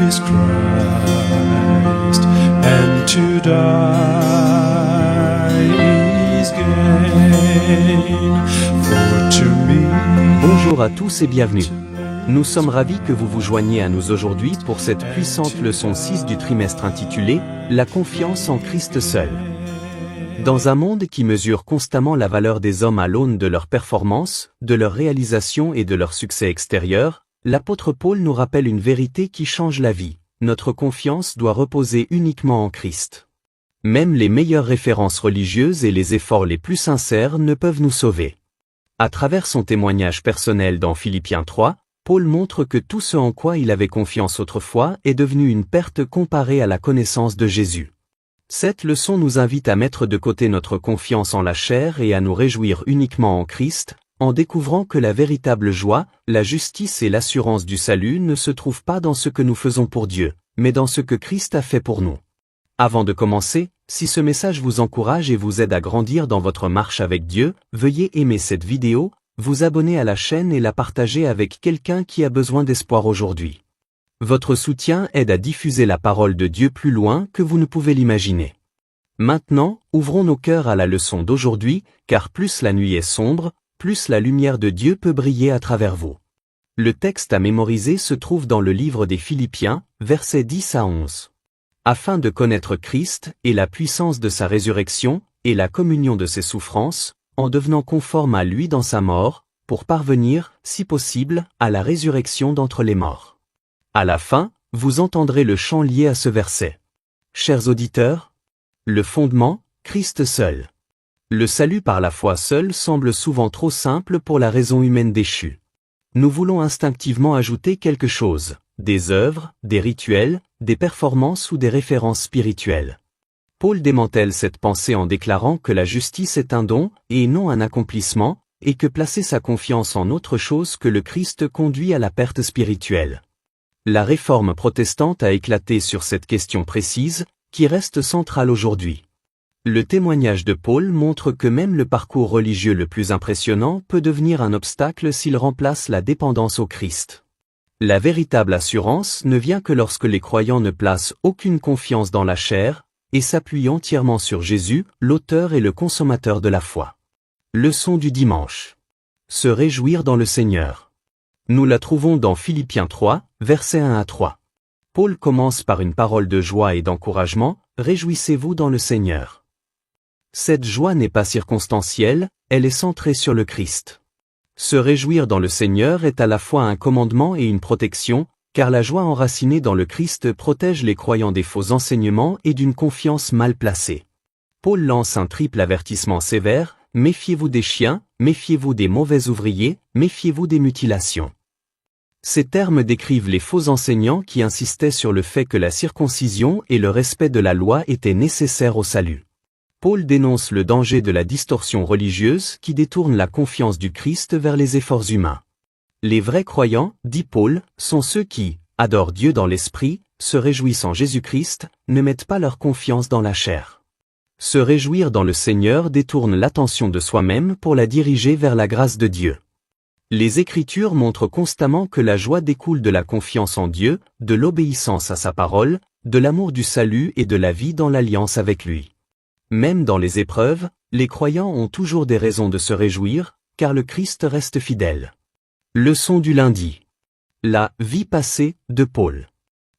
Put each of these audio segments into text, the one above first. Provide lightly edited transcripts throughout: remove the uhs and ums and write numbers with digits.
is Christ, and to die is gain. For to me. Bonjour à tous et bienvenue. Nous sommes ravis que vous vous joigniez à nous aujourd'hui pour cette puissante leçon 6 du trimestre intitulée « La confiance en Christ seul ». Dans un monde qui mesure constamment la valeur des hommes à l'aune de leurs performances, de leurs réalisations et de leur succès extérieur, l'apôtre Paul nous rappelle une vérité qui change la vie. Notre confiance doit reposer uniquement en Christ. Même les meilleures références religieuses et les efforts les plus sincères ne peuvent nous sauver. À travers son témoignage personnel dans Philippiens 3, Paul montre que tout ce en quoi il avait confiance autrefois est devenu une perte comparée à la connaissance de Jésus. Cette leçon nous invite à mettre de côté notre confiance en la chair et à nous réjouir uniquement en Christ, en découvrant que la véritable joie, la justice et l'assurance du salut ne se trouvent pas dans ce que nous faisons pour Dieu, mais dans ce que Christ a fait pour nous. Avant de commencer, si ce message vous encourage et vous aide à grandir dans votre marche avec Dieu, veuillez aimer cette vidéo, vous abonner à la chaîne et la partager avec quelqu'un qui a besoin d'espoir aujourd'hui. Votre soutien aide à diffuser la parole de Dieu plus loin que vous ne pouvez l'imaginer. Maintenant, ouvrons nos cœurs à la leçon d'aujourd'hui, car plus la nuit est sombre, plus la lumière de Dieu peut briller à travers vous. Le texte à mémoriser se trouve dans le livre des Philippiens, versets 10 à 11. Afin de connaître Christ et la puissance de sa résurrection et la communion de ses souffrances, en devenant conforme à lui dans sa mort, pour parvenir, si possible, à la résurrection d'entre les morts. À la fin, vous entendrez le chant lié à ce verset. Chers auditeurs, le fondement, Christ seul. Le salut par la foi seul semble souvent trop simple pour la raison humaine déchue. Nous voulons instinctivement ajouter quelque chose, des œuvres, des rituels, des performances ou des références spirituelles. Paul démantèle cette pensée en déclarant que la justice est un don, et non un accomplissement, et que placer sa confiance en autre chose que le Christ conduit à la perte spirituelle. La réforme protestante a éclaté sur cette question précise, qui reste centrale aujourd'hui. Le témoignage de Paul montre que même le parcours religieux le plus impressionnant peut devenir un obstacle s'il remplace la dépendance au Christ. La véritable assurance ne vient que lorsque les croyants ne placent aucune confiance dans la chair, et s'appuient entièrement sur Jésus, l'auteur et le consommateur de la foi. Leçon du dimanche. Se réjouir dans le Seigneur. Nous la trouvons dans Philippiens 3, versets 1 à 3. Paul commence par une parole de joie et d'encouragement, « Réjouissez-vous dans le Seigneur ». Cette joie n'est pas circonstancielle, elle est centrée sur le Christ. Se réjouir dans le Seigneur est à la fois un commandement et une protection, car la joie enracinée dans le Christ protège les croyants des faux enseignements et d'une confiance mal placée. Paul lance un triple avertissement sévère, « Méfiez-vous des chiens, méfiez-vous des mauvais ouvriers, méfiez-vous des mutilations ». Ces termes décrivent les faux enseignants qui insistaient sur le fait que la circoncision et le respect de la loi étaient nécessaires au salut. Paul dénonce le danger de la distorsion religieuse qui détourne la confiance du Christ vers les efforts humains. Les vrais croyants, dit Paul, sont ceux qui adorent Dieu dans l'esprit, se réjouissent en Jésus-Christ, ne mettent pas leur confiance dans la chair. Se réjouir dans le Seigneur détourne l'attention de soi-même pour la diriger vers la grâce de Dieu. Les Écritures montrent constamment que la joie découle de la confiance en Dieu, de l'obéissance à sa parole, de l'amour du salut et de la vie dans l'alliance avec lui. Même dans les épreuves, les croyants ont toujours des raisons de se réjouir, car le Christ reste fidèle. Leçon du lundi. La vie passée de Paul.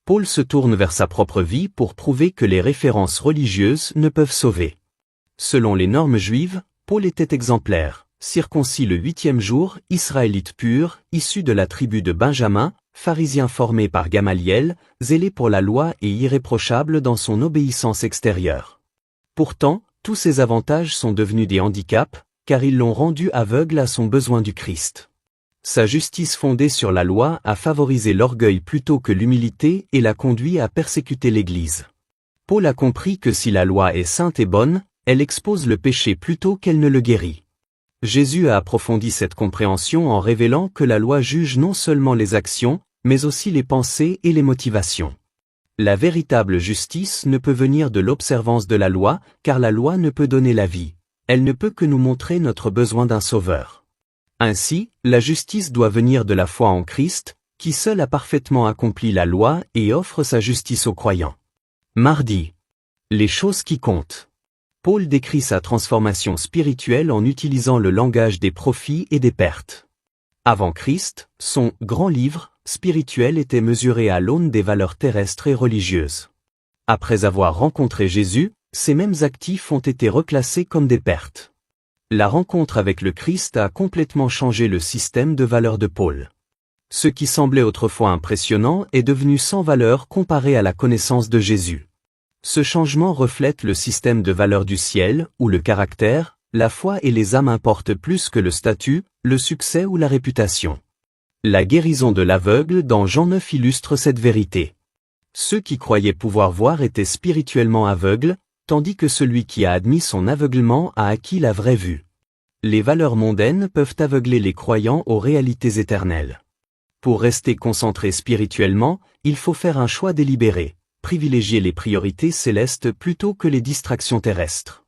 Paul se tourne vers sa propre vie pour prouver que les références religieuses ne peuvent sauver. Selon les normes juives, Paul était exemplaire, circoncis le 8e jour, israélite pur, issu de la tribu de Benjamin, pharisien formé par Gamaliel, zélé pour la loi et irréprochable dans son obéissance extérieure. Pourtant, tous ces avantages sont devenus des handicaps, car ils l'ont rendu aveugle à son besoin du Christ. Sa justice fondée sur la loi a favorisé l'orgueil plutôt que l'humilité et l'a conduit à persécuter l'Église. Paul a compris que si la loi est sainte et bonne, elle expose le péché plutôt qu'elle ne le guérit. Jésus a approfondi cette compréhension en révélant que la loi juge non seulement les actions, mais aussi les pensées et les motivations. La véritable justice ne peut venir de l'observance de la loi, car la loi ne peut donner la vie. Elle ne peut que nous montrer notre besoin d'un sauveur. Ainsi, la justice doit venir de la foi en Christ, qui seul a parfaitement accompli la loi et offre sa justice aux croyants. Mardi. Les choses qui comptent. Paul décrit sa transformation spirituelle en utilisant le langage des profits et des pertes. Avant Christ, son « grand livre » spirituel était mesuré à l'aune des valeurs terrestres et religieuses. Après avoir rencontré Jésus, ces mêmes actifs ont été reclassés comme des pertes. La rencontre avec le Christ a complètement changé le système de valeurs de Paul. Ce qui semblait autrefois impressionnant est devenu sans valeur comparé à la connaissance de Jésus. Ce changement reflète le système de valeurs du ciel, où le caractère, la foi et les âmes importent plus que le statut, le succès ou la réputation. La guérison de l'aveugle dans Jean 9 illustre cette vérité. Ceux qui croyaient pouvoir voir étaient spirituellement aveugles, tandis que celui qui a admis son aveuglement a acquis la vraie vue. Les valeurs mondaines peuvent aveugler les croyants aux réalités éternelles. Pour rester concentré spirituellement, il faut faire un choix délibéré, privilégier les priorités célestes plutôt que les distractions terrestres.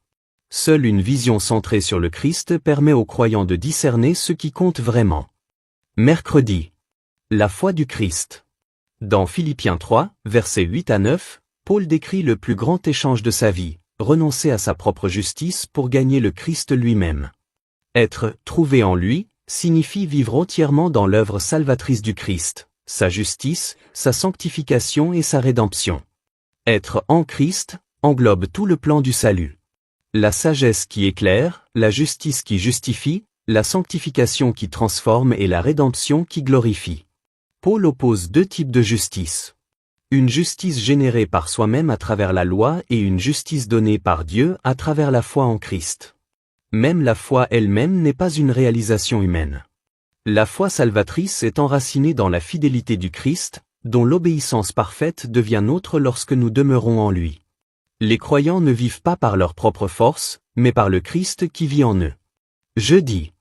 Seule une vision centrée sur le Christ permet aux croyants de discerner ce qui compte vraiment. Mercredi. La foi du Christ. Dans Philippiens 3, versets 8 à 9, Paul décrit le plus grand échange de sa vie, renoncer à sa propre justice pour gagner le Christ lui-même. Être « trouvé en lui » signifie vivre entièrement dans l'œuvre salvatrice du Christ, sa justice, sa sanctification et sa rédemption. Être en Christ englobe tout le plan du salut. La sagesse qui éclaire, la justice qui justifie, la sanctification qui transforme et la rédemption qui glorifie. Paul oppose deux types de justice. Une justice générée par soi-même à travers la loi et une justice donnée par Dieu à travers la foi en Christ. Même la foi elle-même n'est pas une réalisation humaine. La foi salvatrice est enracinée dans la fidélité du Christ, dont l'obéissance parfaite devient nôtre lorsque nous demeurons en lui. Les croyants ne vivent pas par leur propre force, mais par le Christ qui vit en eux. Jeudi.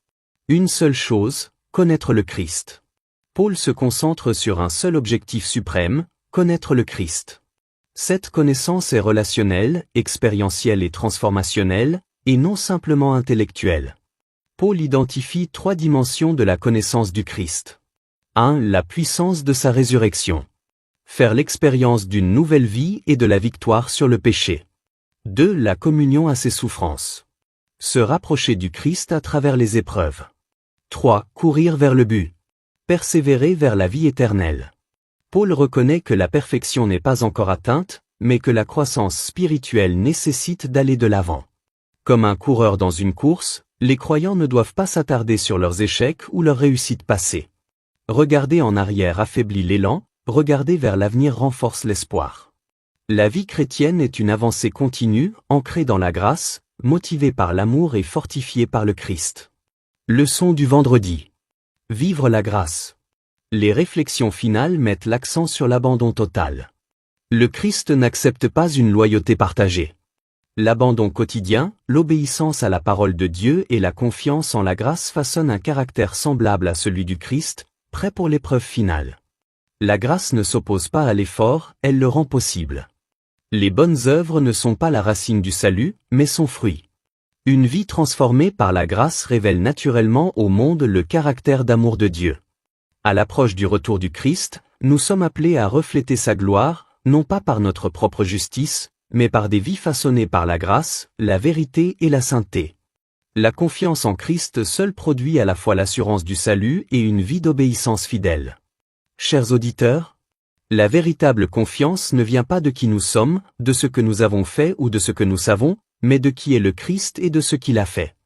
Une seule chose, connaître le Christ. Paul se concentre sur un seul objectif suprême, connaître le Christ. Cette connaissance est relationnelle, expérientielle et transformationnelle, et non simplement intellectuelle. Paul identifie trois dimensions de la connaissance du Christ. 1. La puissance de sa résurrection. Faire l'expérience d'une nouvelle vie et de la victoire sur le péché. 2. La communion à ses souffrances. Se rapprocher du Christ à travers les épreuves. 3. Courir vers le but. Persévérer vers la vie éternelle. Paul reconnaît que la perfection n'est pas encore atteinte, mais que la croissance spirituelle nécessite d'aller de l'avant. Comme un coureur dans une course, les croyants ne doivent pas s'attarder sur leurs échecs ou leurs réussites passées. Regarder en arrière affaiblit l'élan, regarder vers l'avenir renforce l'espoir. La vie chrétienne est une avancée continue, ancrée dans la grâce, motivée par l'amour et fortifiée par le Christ. Leçon du vendredi. Vivre la grâce. Les réflexions finales mettent l'accent sur l'abandon total. Le Christ n'accepte pas une loyauté partagée. L'abandon quotidien, l'obéissance à la parole de Dieu et la confiance en la grâce façonnent un caractère semblable à celui du Christ, prêt pour l'épreuve finale. La grâce ne s'oppose pas à l'effort, elle le rend possible. Les bonnes œuvres ne sont pas la racine du salut, mais son fruit. Une vie transformée par la grâce révèle naturellement au monde le caractère d'amour de Dieu. À l'approche du retour du Christ, nous sommes appelés à refléter sa gloire, non pas par notre propre justice, mais par des vies façonnées par la grâce, la vérité et la sainteté. La confiance en Christ seul produit à la fois l'assurance du salut et une vie d'obéissance fidèle. Chers auditeurs, la véritable confiance ne vient pas de qui nous sommes, de ce que nous avons fait ou de ce que nous savons, mais de qui est le Christ et de ce qu'il a fait.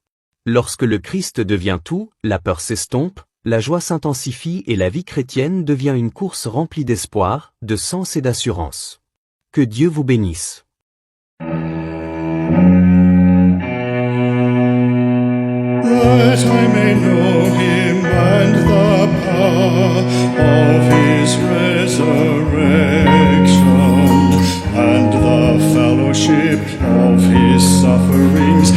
Lorsque le Christ devient tout, la peur s'estompe, la joie s'intensifie et la vie chrétienne devient une course remplie d'espoir, de sens et d'assurance. Que Dieu vous bénisse. That I may know him and the power of his resurrection, and the fellowship of his sufferings,